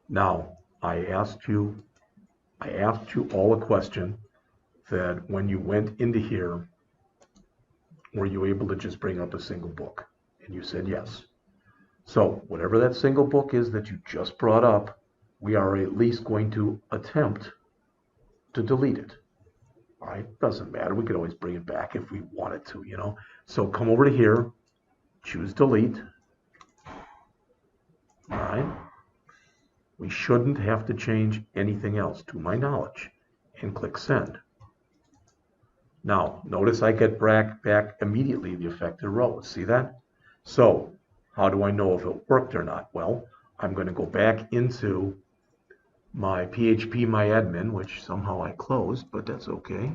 Now, I asked you all a question that when you went into here, were you able to just bring up a single book? And you said yes. So whatever that single book is that you just brought up, we are at least going to attempt to delete it. All right, doesn't matter. We could always bring it back if we wanted to, you know. So come over to here, choose delete. All right. We shouldn't have to change anything else to my knowledge, and click send. Now, notice I get back immediately the affected rows. See that? So how do I know if it worked or not? Well, I'm going to go back into my PHP MyAdmin, which somehow I closed, but that's okay.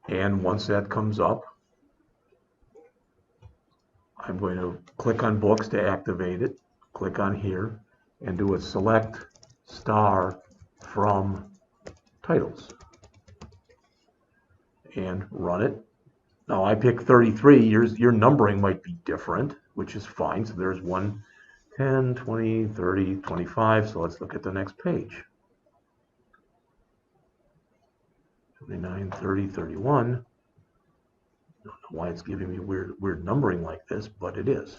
And once that comes up, I'm going to click on books to activate it, click on here, and do a select star from titles. And run it. Now I pick 33, your numbering might be different, which is fine. So there's 1, 10, 20, 30, 25. So let's look at the next page. 29, 30, 31. I don't know why it's giving me weird numbering like this, but it is.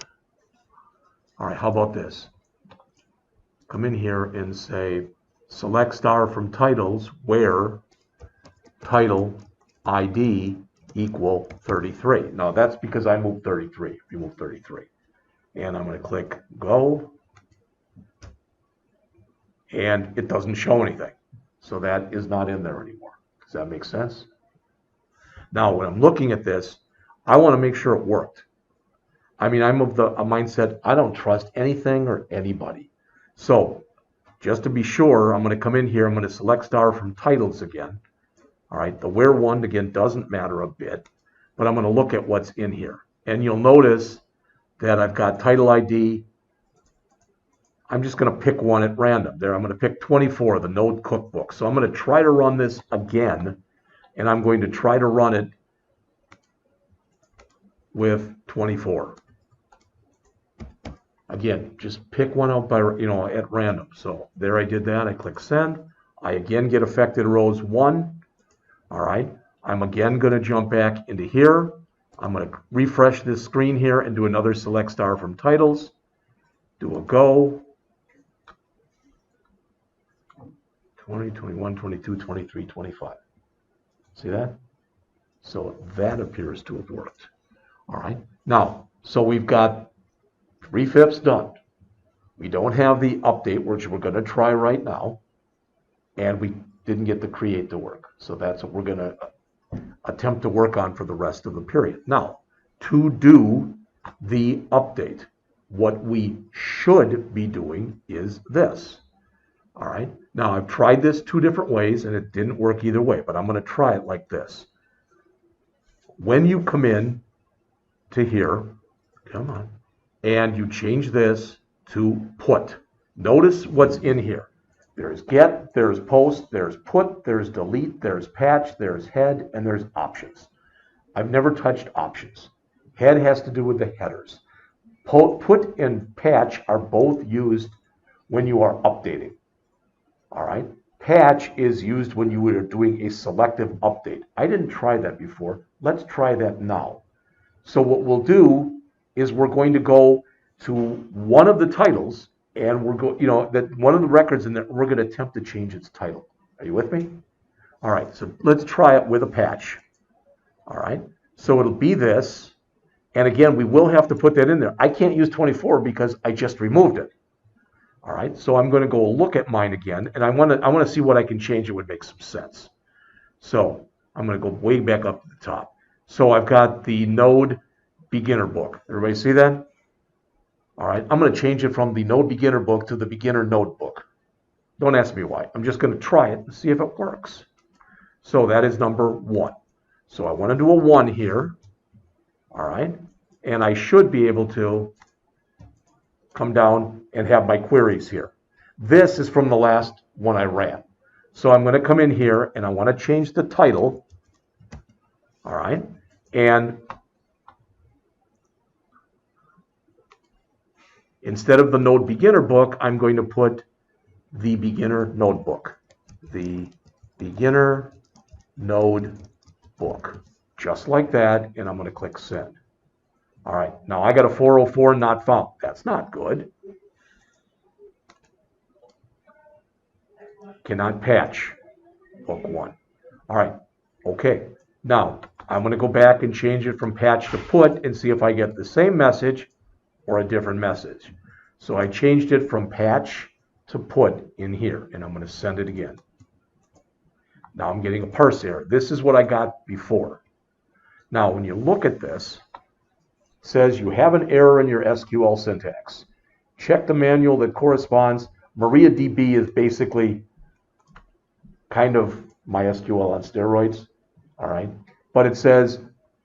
All right, how about this? Come in here and say select star from titles where title ID equal 33. Now that's because I moved 33, remove 33. And I'm going to click go. And it doesn't show anything. So that is not in there anymore. Does that make sense? Now when I'm looking at this, I want to make sure it worked. I mean, I'm of the mindset, I don't trust anything or anybody. So just to be sure, I'm going to come in here, I'm going to select star from titles again. All right, the where one, again, doesn't matter a bit, but I'm going to look at what's in here. And you'll notice that I've got title ID. I'm just going to pick one at random. There, I'm going to pick 24, the Node Cookbook. So I'm going to try to run this again, and I'm going to try to run it with 24. Again, just pick one out by, at random. So there I did that. I click send. I again get affected rows 1. All right, I'm again going to jump back into here. I'm going to refresh this screen here and do another select star from titles. Do a go. 20, 21, 22, 23, 25. See that? So that appears to have worked. All right, now, so we've got 3/5 done. We don't have the update, which we're going to try right now. And we didn't get the create to work. So that's what we're going to attempt to work on for the rest of the period. Now, to do the update, what we should be doing is this. All right. Now, I've tried this 2 different ways, and it didn't work either way, but I'm going to try it like this. When you come in to here, come on, and you change this to put, notice what's in here. There's get, there's post, there's put, there's delete, there's patch, there's head, and there's options. I've never touched options. Head has to do with the headers. Put and patch are both used when you are updating. All right. Patch is used when you are doing a selective update. I didn't try that before. Let's try that now. So what we'll do is we're going to go to one of the titles, and we're going, that one of the records in there, we're going to attempt to change its title. Are you with me? All right, so let's try it with a patch. All right, so it'll be this, and again, we will have to put that in there. I can't use 24 because I just removed it. All right, so I'm going to go look at mine again, and I want to see what I can change that would make some sense. So I'm going to go way back up to the top. So I've got the Node Beginner book. Everybody see that? All right, I'm going to change it from the Node Beginner book to the Beginner Notebook. Don't ask me why. I'm just going to try it and see if it works. So that is number 1. So I want to do a 1 here. All right, and I should be able to come down and have my queries here. This is from the last one I ran. So I'm going to come in here and I want to change the title. All right, and Instead of the Node Beginner book, I'm going to put the Beginner Notebook. The Beginner Node Book. Just like that, and I'm going to click Send. All right, now I got a 404 not found. That's not good. Cannot patch book 1. All right, okay. Now, I'm going to go back and change it from patch to put and see if I get the same message or a different message. So I changed it from patch to put in here, and I'm going to send it again. Now I'm getting a parse error. This is what I got before. Now, when you look at this, it says you have an error in your SQL syntax. Check the manual that corresponds. MariaDB is basically kind of MySQL on steroids, all right? But it says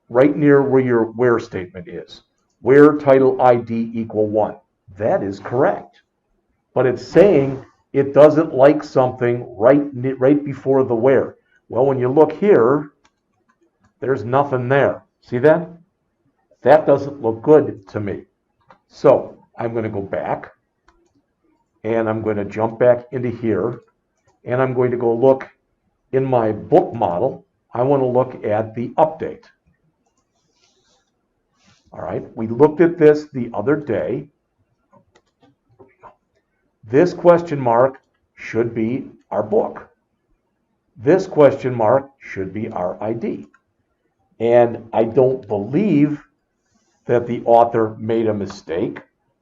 right near where your where statement is, where title ID equal 1. That is correct. But it's saying it doesn't like something right before the where. Well, when you look here, there's nothing there. See that? That doesn't look good to me. So I'm going to go back, and I'm going to jump back into here, and I'm going to go look in my book model. I want to look at the update. All right, we looked at this the other day. This question mark should be our book. This question mark should be our ID. And I don't believe that the author made a mistake,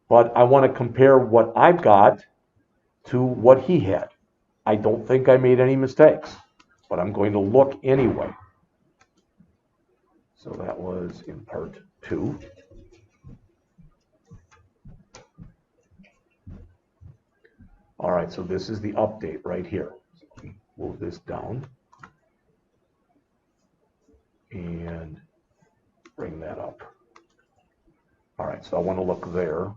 but I want to compare what I've got to what he had. I don't think I made any mistakes, but I'm going to look anyway. So that was in part 2. All right, so this is the update right here. So let me move this down and bring that up. All right, so I want to look there.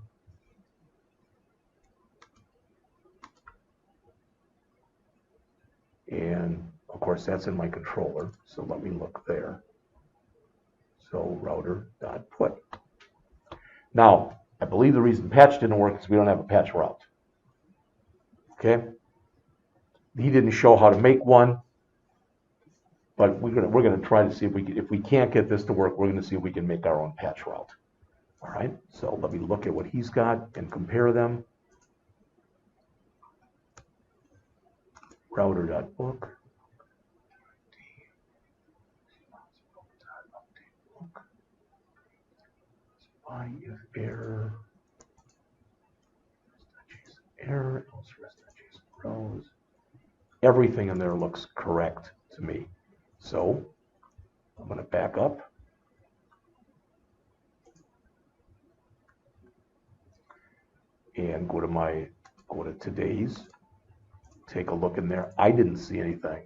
And of course, that's in my controller. So let me look there. So router.put. Now, I believe the reason patch didn't work is we don't have a patch route. Okay? He didn't show how to make one, but we're gonna try to see if we can't get this to work, we're gonna see if we can make our own patch route. All right, so let me look at what he's got and compare them. Router.book. If error, error, else rest.json rows. Everything in there looks correct to me. So I'm going to back up. And go to today's. Take a look in there. I didn't see anything.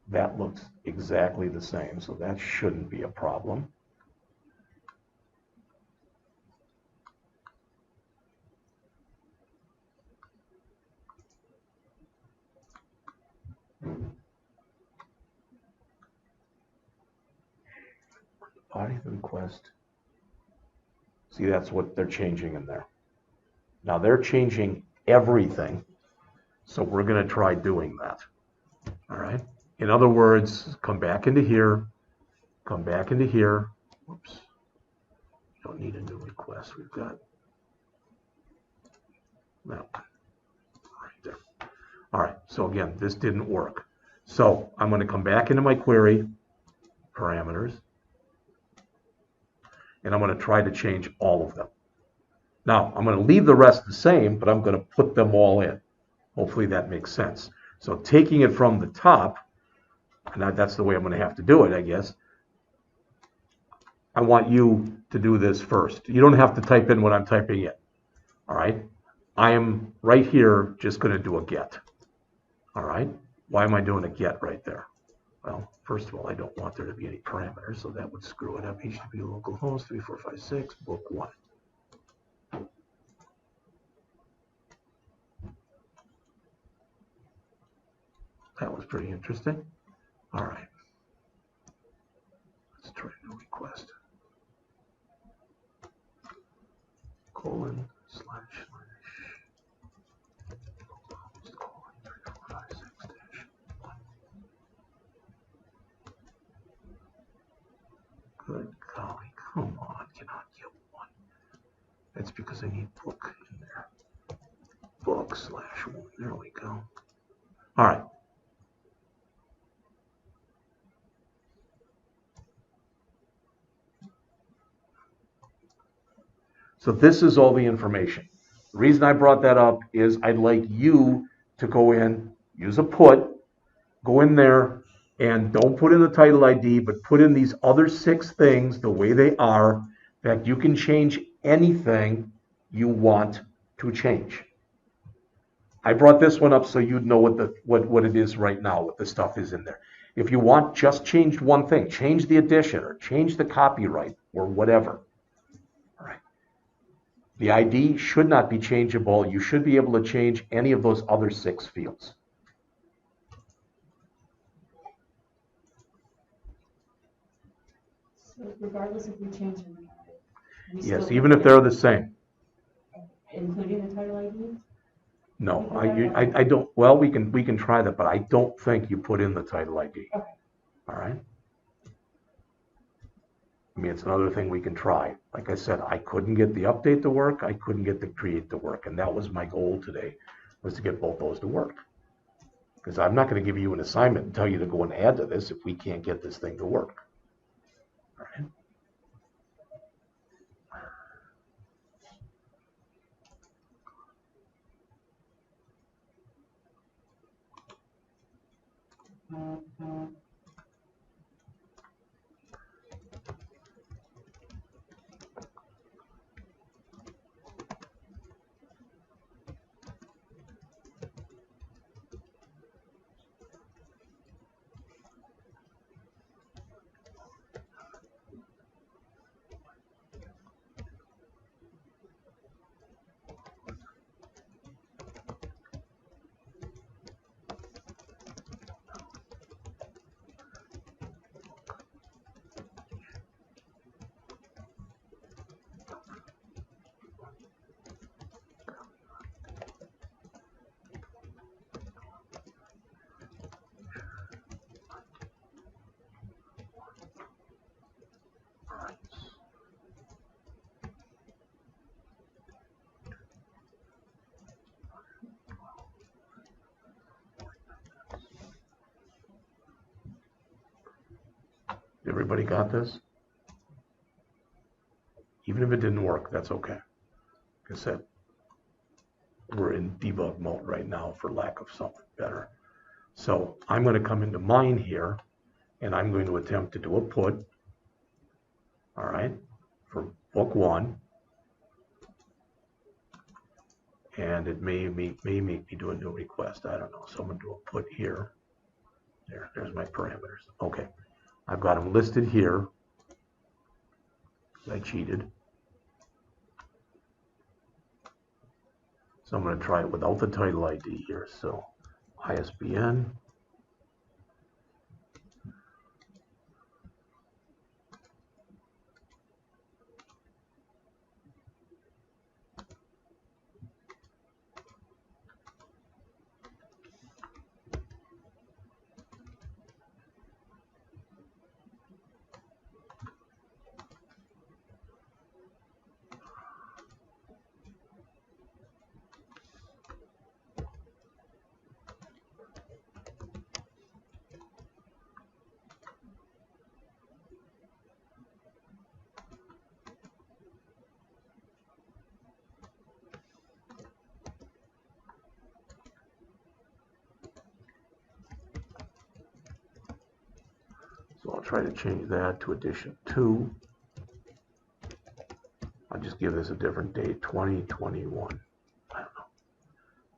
That looks exactly the same, so that shouldn't be a problem. Body of the request. See, that's what they're changing in there. Now they're changing everything, so we're going to try doing that. All right. In other words, come back into here, come back into here. Whoops. Don't need a new request. We've got that right there. All right. So again, this didn't work. So I'm going to come back into my query parameters, and I'm going to try to change all of them. Now, I'm going to leave the rest the same, but I'm going to put them all in. Hopefully that makes sense. So taking it from the top, and that's the way I'm going to have to do it, I guess. I want you to do this first. You don't have to type in what I'm typing in. All right? I am right here just going to do a get. All right? Why am I doing a get right there? Well, first of all, I don't want there to be any parameters, so that would screw it up. HTTP localhost 3456 book 1. That was pretty interesting. All right. Let's try a new request. Good golly, come on, cannot get one. That's because I need book in there. Book/1, there we go. All right. So this is all the information. The reason I brought that up is I'd like you to go in, use a put, go in there and don't put in the title ID, but put in these other 6 things the way they are. In fact, you can change anything you want to change. I brought this one up so you'd know what it is right now, what the stuff is in there. If you want, just change one thing, change the edition or change the copyright or whatever. All right. The ID should not be changeable. You should be able to change any of those other 6 fields. So regardless if we change them or not, Yes, even if they're the same. including the title ID? No, I don't. Well, we can try that, but I don't think you put in the title ID. Okay. All right. I mean, it's another thing we can try. Like I said, I couldn't get the update to work. I couldn't get the create to work, and that was my goal today, was to get both those to work. Because I'm not going to give you an assignment and tell you to go and add to this if we can't get this thing to work. All right. Everybody got this? Even if it didn't work, that's okay. Like I said, we're in debug mode right now for lack of something better. So I'm going to come into mine here, and I'm going to attempt to do a put, all right, for book 1. And it may make me do a new request. I don't know. So I'm going to do a put here. There's my parameters. Okay. I've got them listed here. I cheated. So I'm going to try it without the title ID here. So ISBN. So I'll try to change that to edition 2. I'll just give this a different date, 2021. I don't know.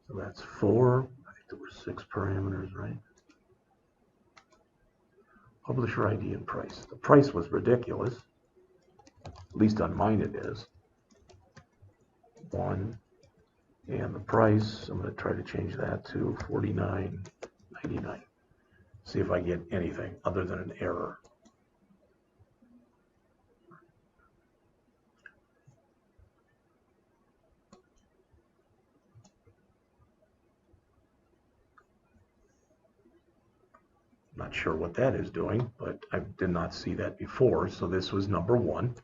So that's 4. I think there were 6 parameters, right? Publisher ID and price. The price was ridiculous. At least on mine it is. 1. And the price, I'm going to try to change that to $49.99. See if I get anything other than an error. Not sure what that is doing, but I did not see that before. So this was number 1.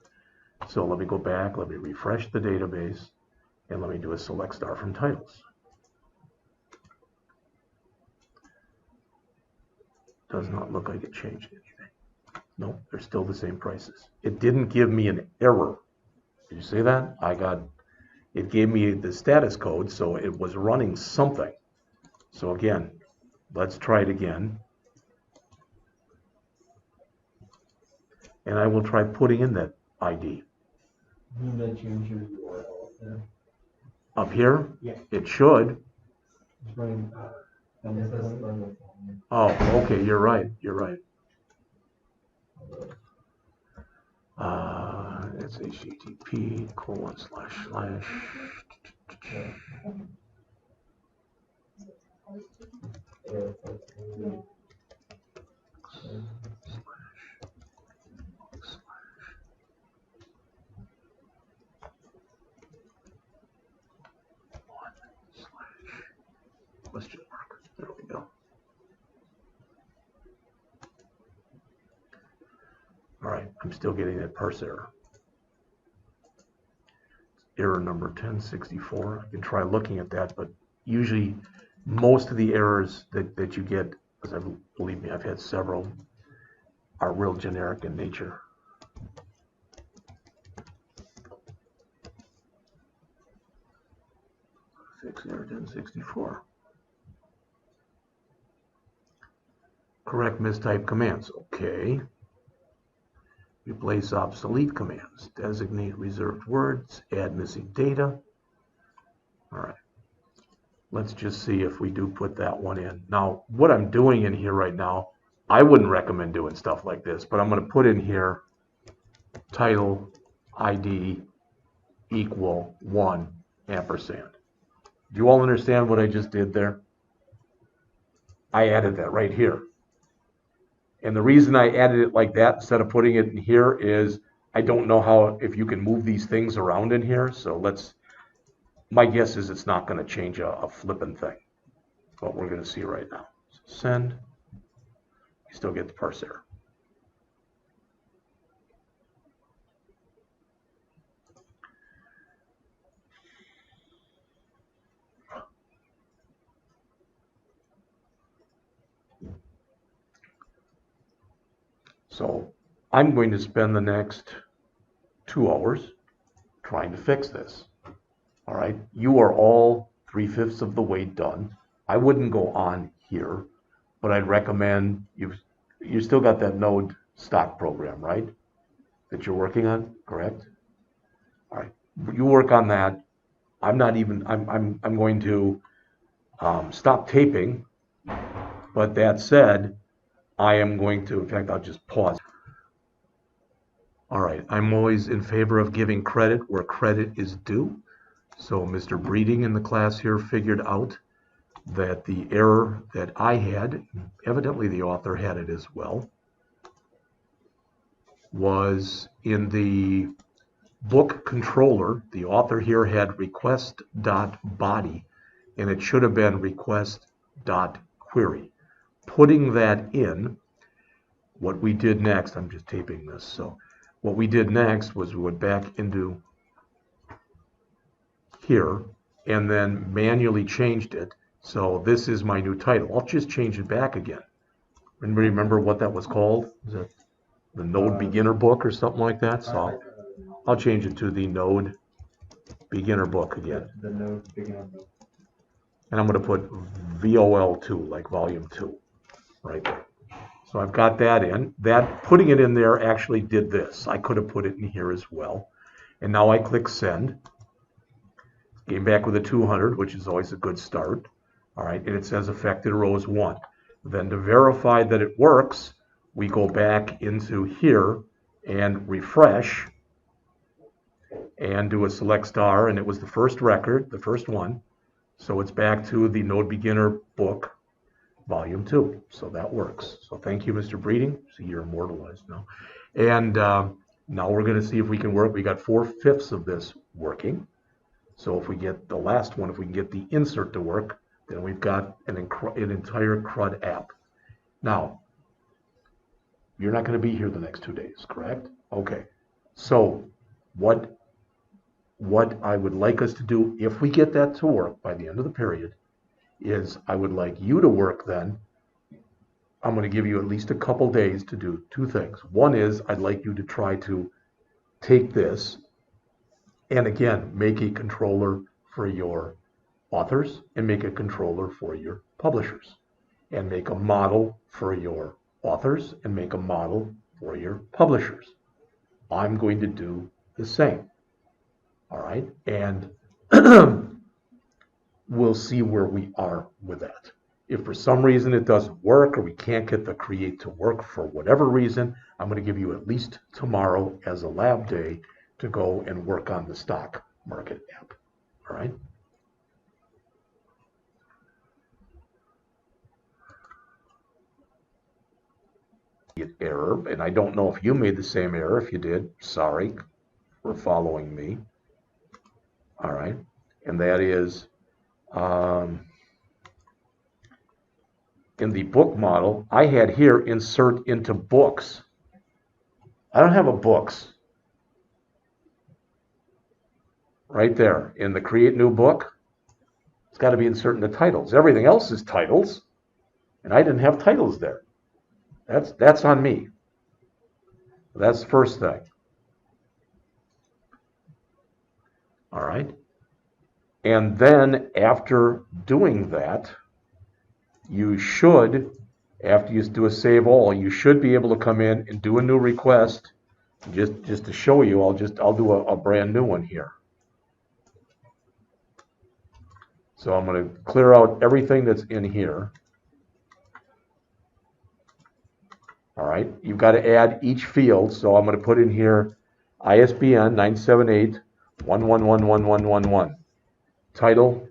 So let me go back, let me refresh the database, and let me do a select star from titles. Does not look like it changed anything. No, they're still the same prices. It didn't give me an error. Did you see that? It gave me the status code, so it was running something. So again, let's try it again. And I will try putting in that ID. You may change your URL there. Up here? Yeah. It should. It's running, It says run the phone. Oh, okay, you're right, you're right. It's http:// question mark. There we go. All right, I'm still getting that parse error. Error number 1064. I can try looking at that, but usually most of the errors that you get, because believe me, I've had several, are real generic in nature. Fix error 1064. Correct mistyped commands. Okay. Replace obsolete commands. Designate reserved words. Add missing data. All right. Let's just see if we do put that one in. Now, what I'm doing in here right now, I wouldn't recommend doing stuff like this, but I'm going to put in here title ID equal 1 ampersand. Do you all understand what I just did there? I added that right here. And the reason I added it like that instead of putting it in here is I don't know if you can move these things around in here. So my guess is it's not going to change a flipping thing. But we're going to see right now. So send. You still get the parse error. So I'm going to spend the next 2 hours trying to fix this. All right, you are all 3/5 of the way done. I wouldn't go on here, but I'd recommend you still got that node stock program, right? That you're working on, correct? All right, you work on that. I'm going to stop taping, but that said, I am going to, in fact, I'll just pause. All right, I'm always in favor of giving credit where credit is due. So Mr. Breeding in the class here figured out that the error that I had, evidently the author had it as well, was in the book controller. The author here had request.body, and it should have been request.query. Putting that in, what we did next, I'm just taping this, so what we did next was we went back into here and then manually changed it. So this is my new title. I'll just change it back again. Anybody remember what that was called? Is that the Node Beginner Book or something like that? So I'll change it to the Node Beginner Book again. The Node Beginner Book. And I'm going to put VOL2, like volume 2, right there. So I've got that in. Putting it in there actually did this. I could have put it in here as well. And now I click send. Came back with a 200, which is always a good start. All right, and it says affected rows 1. Then to verify that it works, we go back into here and refresh and do a select star, and it was the first record, the first one. So it's back to the Node Beginner Book, Volume 2. So that works. So thank you, Mr. Breeding. See, you're immortalized now. And now we're going to see if we can work. We got 4/5 of this working. So if we get the last one, if we can get the insert to work, then we've got an entire CRUD app. Now, You're not going to be here the next 2 days, correct? Okay. So what I would like us to do, if we get that to work by the end of the period, is I would like you to work then. I'm going to give you at least a couple days to do 2 things. One is I'd like you to try to take this and again, make a controller for your authors and make a controller for your publishers and make a model for your authors and make a model for your publishers. I'm going to do the same. All right. And we'll see where we are with that. If for some reason it doesn't work or we can't get the create to work for whatever reason, I'm going to give you at least tomorrow as a lab day to go and work on the stock market app. All right. Error, and I don't know if you made the same error. If you did, sorry for following me. All right. And that is in the book model, I had here insert into books. I don't have a books. Right there in the create new book, it's got to be insert into titles. Everything else is titles, and I didn't have titles there. That's on me. That's the first thing. All right. And then after doing that, you should, after you do a save all, you should be able to come in and do a new request. Just to show you, I'll do a brand new one here. So I'm going to clear out everything that's in here. All right, you've got to add each field. So I'm going to put in here ISBN 978-1111111. Title.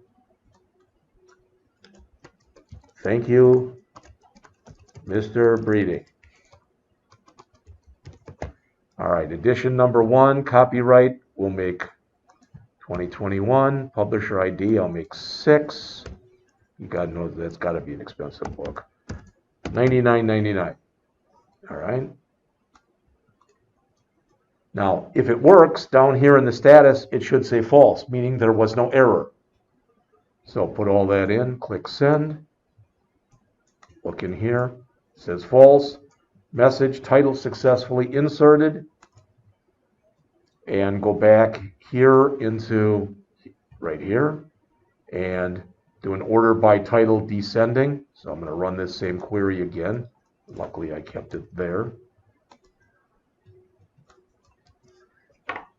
Thank you, Mr. Breedy. All right, edition number 1, copyright, we'll make 2021. Publisher ID, I'll make 6. You gotta know that's got to be an expensive book. $99.99. All right. Now, if it works, down here in the status, it should say false, meaning there was no error. So put all that in, click send. Look in here, it says false. Message, title successfully inserted. And go back here into right here and do an order by title descending. So I'm going to run this same query again. Luckily, I kept it there.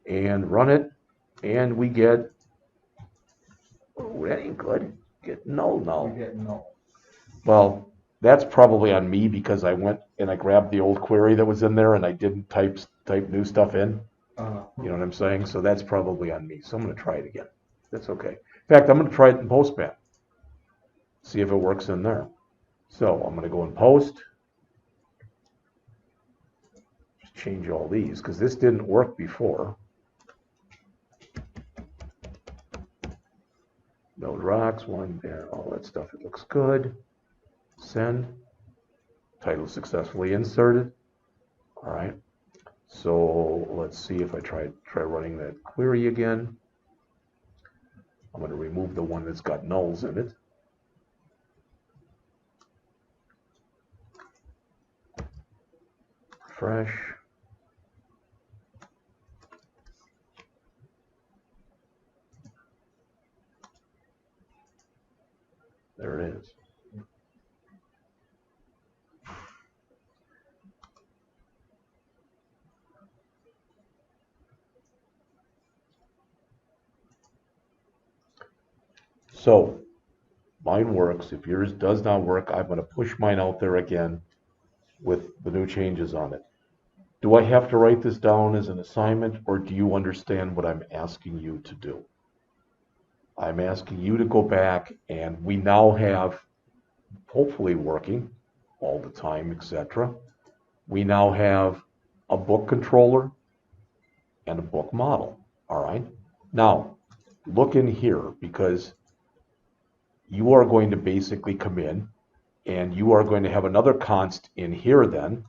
And run it, and we get, oh, that ain't good. Get null. You get null. Well, that's probably on me because I went and I grabbed the old query that was in there and I didn't type new stuff in. You know what I'm saying? So that's probably on me. So I'm going to try it again. That's okay. In fact, I'm going to try it in Postman. See if it works in there. So I'm going to go in Post. Just change all these because this didn't work before. Node rocks, one there, all that stuff. It looks good. Send. Title successfully inserted. All right. So let's see if I try running that query again. I'm going to remove the one that's got nulls in it. Refresh. There it is. So mine works. If yours does not work, I'm going to push mine out there again with the new changes on it. Do I have to write this down as an assignment, or do you understand what I'm asking you to do? I'm asking you to go back, and we now have, hopefully working all the time, etc. We now have a book controller and a book model. All right. Now, look in here because you are going to basically come in and you are going to have another const in here then,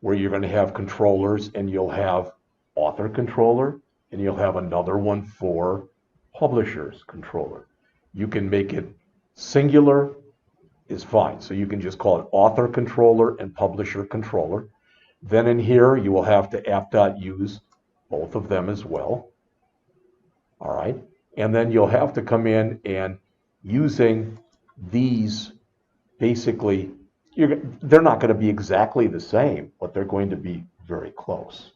where you're going to have controllers, and you'll have author controller, and you'll have another one for publisher's controller. You can make it singular is fine. So you can just call it author controller and publisher controller. Then in here, you will have to app.use both of them as well. All right. And then you'll have to come in and using these, basically, they're not going to be exactly the same, but they're going to be very close.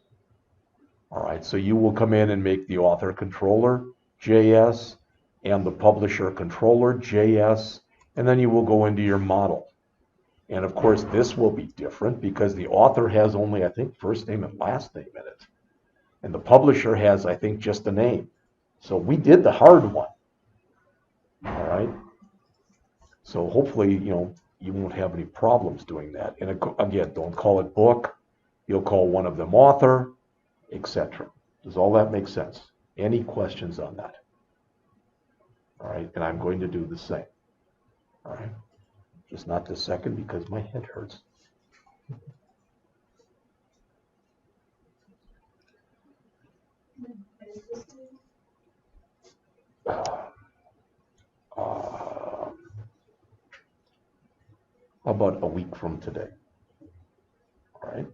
All right. So you will come in and make the author controller JS and the publisher controller JS, and then you will go into your model. And of course, this will be different because the author has only, I think, first name and last name in it. And the publisher has, I think, just a name. So we did the hard one. All right. So hopefully, you won't have any problems doing that. And again, don't call it book. You'll call one of them author, etc. Does all that make sense? Any questions on that? All right. And I'm going to do the same. All right. Just not this second because my head hurts. About a week from today. All right.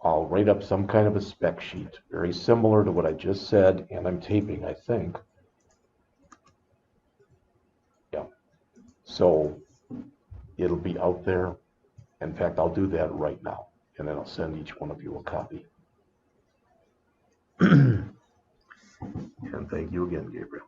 I'll write up some kind of a spec sheet, very similar to what I just said, and I'm taping, I think. Yeah. So it'll be out there. In fact, I'll do that right now, and then I'll send each one of you a copy. And thank you again, Gabriel.